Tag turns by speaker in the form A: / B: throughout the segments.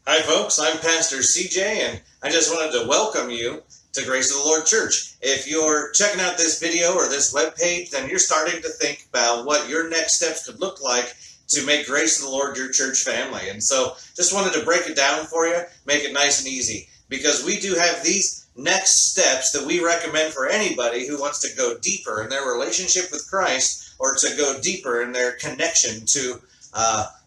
A: Hi folks, I'm Pastor CJ and I just wanted to welcome you to Grace of the Lord Church. If you're checking out this video or this webpage, then you're starting to think about what your next steps could look like to make Grace of the Lord your church family. And so just wanted to break it down for you, make it nice and easy, because we do have these next steps that we recommend for anybody who wants to go deeper in their relationship with Christ or to go deeper in their connection to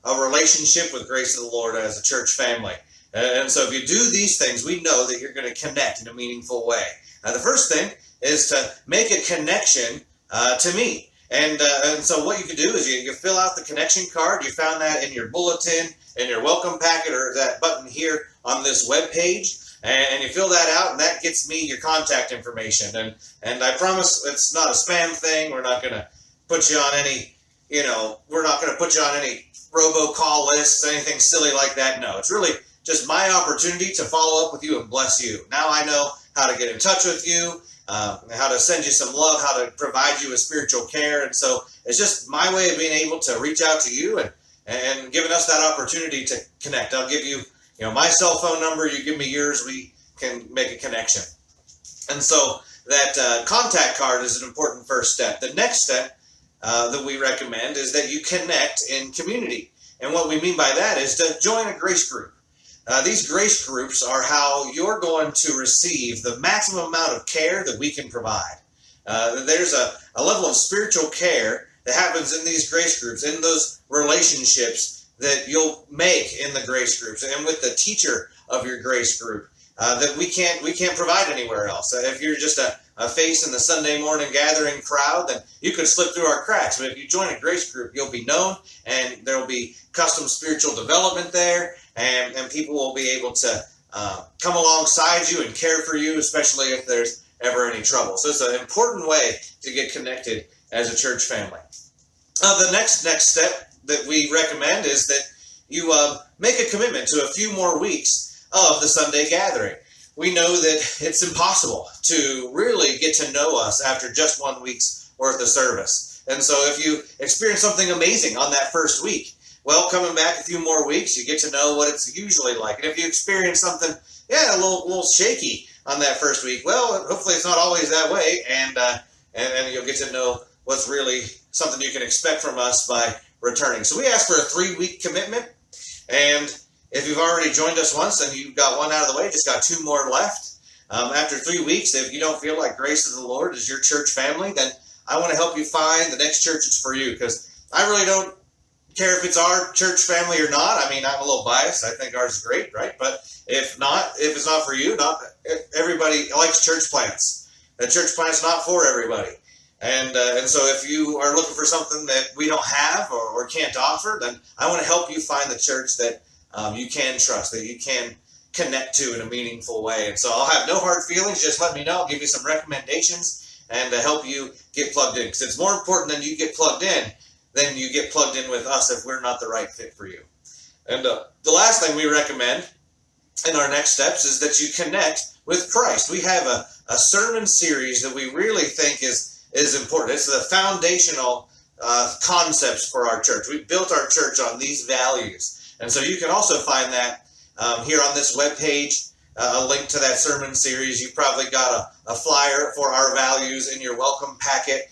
A: a relationship with Grace of the Lord as a church family. And so if you do these things, we know that you're going to connect in a meaningful way. The first thing is to make a connection to me. And so what you can do is you fill out the connection card. You found that in your bulletin, in your welcome packet, or that button here on this web page. And you fill that out, and that gets me your contact information. And I promise it's not a spam thing. We're not going to put you on any, we're not going to put you on any robocall lists, anything silly like that. No, it's really just my opportunity to follow up with you and bless you. Now I know how to get in touch with you, how to send you some love, how to provide you with spiritual care. And so it's just my way of being able to reach out to you and giving us that opportunity to connect. I'll give you, my cell phone number. You give me yours. We can make a connection. And so that contact card is an important first step. The next step that we recommend is that you connect in community. And what we mean by that is to join a grace group. These grace groups are how you're going to receive the maximum amount of care that we can provide. There's a level of spiritual care that happens in these grace groups, in those relationships that you'll make in the grace groups and with the teacher of your grace group that we can't provide anywhere else. If you're just a face in the Sunday morning gathering crowd, then you could slip through our cracks. But if you join a grace group, you'll be known, and there will be custom spiritual development there, and people will be able to come alongside you and care for you, especially if there's ever any trouble. So it's an important way to get connected as a church family. The next step that we recommend is that you make a commitment to a few more weeks of the Sunday gathering. We know that it's impossible to really get to know us after just 1 week's worth of service. And so if you experience something amazing on that first week, well, coming back a few more weeks, you get to know what it's usually like. And if you experience something, a little shaky on that first week, well, hopefully it's not always that way, and you'll get to know what's really something you can expect from us by returning. So we ask for a 3-week commitment, and if you've already joined us once and you've got one out of the way, just got 2 more left. After 3 weeks, if you don't feel like Grace of the Lord is your church family, then I want to help you find the next church that's for you, because I really don't care if it's our church family or not. I mean, I'm a little biased. I think ours is great, right? But if it's not for you, not everybody likes church plants. A church plant's not for everybody. And so if you are looking for something that we don't have or can't offer, then I want to help you find the church that you can trust, that you can connect to in a meaningful way. And so I'll have no hard feelings. Just let me know. I'll give you some recommendations and to help you get plugged in. Because it's more important than you get plugged in than you get plugged in with us if we're not the right fit for you. And the last thing we recommend in our next steps is that you connect with Christ. We have a sermon series that we really think is important. It's the foundational concepts for our church. We built our church on these values. And so you can also find that here on this webpage, a link to that sermon series. You've probably got a flyer for our values in your welcome packet.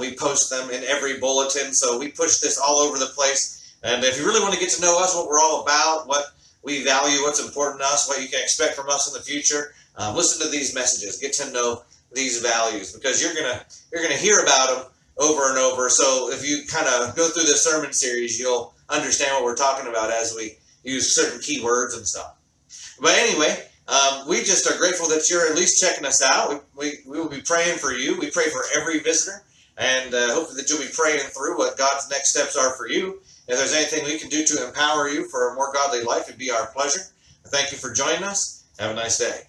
A: We post them in every bulletin, so we push this all over the place. And if you really want to get to know us, what we're all about, what we value, what's important to us, what you can expect from us in the future, listen to these messages. Get to know these values, because you're gonna hear about them over and over. So if you kind of go through this sermon series, you'll understand what we're talking about as we use certain keywords and stuff. But anyway, we just are grateful that you're at least checking us out. We will be praying for you. We pray for every visitor, and hopefully that you'll be praying through what God's next steps are for you. If there's anything we can do to empower you for a more godly life, it'd be our pleasure. Thank you for joining us. Have a nice day.